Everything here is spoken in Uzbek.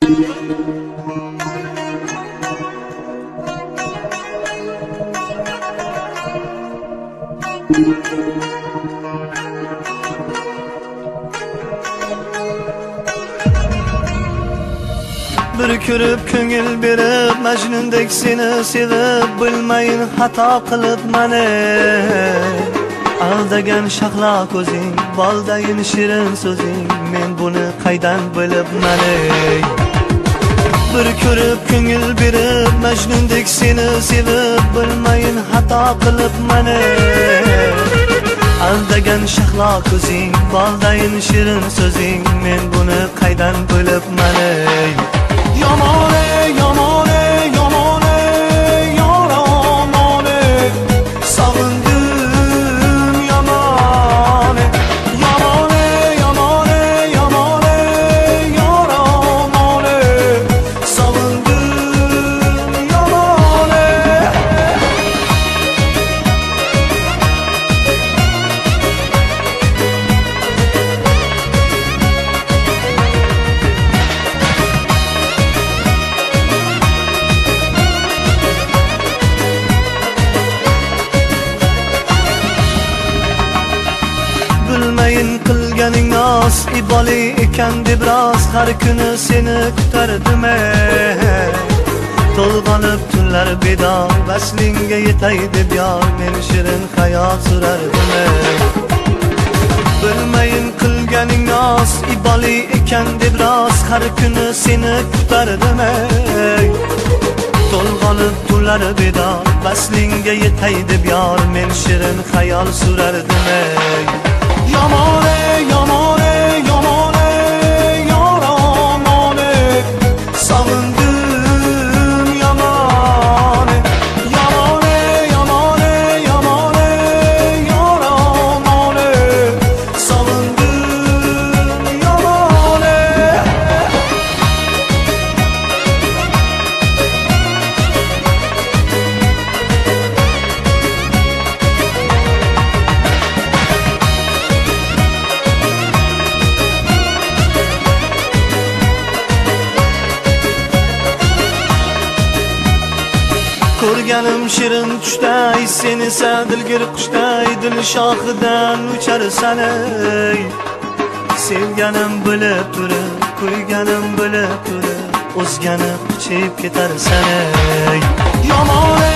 Bir ko'rib ko'ngil berib Majnundek seni sevib bilmayin xato qilib mani aldagan shahlo ko'zing boldayin shirin so'zing men buni qaydan bilib mani bir ko'rib ko'ngil berib Majnundek seni sevib bilmayin xato qilib mani aldagan shahlo ko'zing boldayin shirin so'zing men buni qaydan bilib mani Yamane, yamane, yamane, yaramane Sağındım yamane Yamane, yamane, yamane, yaramane Sağındım yamane Bilmeyin qilganing nos iboli ekan deb rost har kuni seni kutardim to'lg'anib tunlar bedor vaslingga yetay deb yor men shirin hayot surardim bilmeyin qilganing nos iboli ekan deb rost har kuni seni kutardim to'lg'anib tunlar bedor vaslingga yetay deb yor men shirin hayol surardim Yamane, yamane, yamane, yaramane Sağındım yamane Yamane, yamane, yamane, yaramane Sağındım yamane Ko'rganim shirin tushday seni esa dilgir qushday dil shoxidan ucharsan ey sevganim bilib turib qo'yganim bilib turib o'zgani quchib ketarsan ey yomon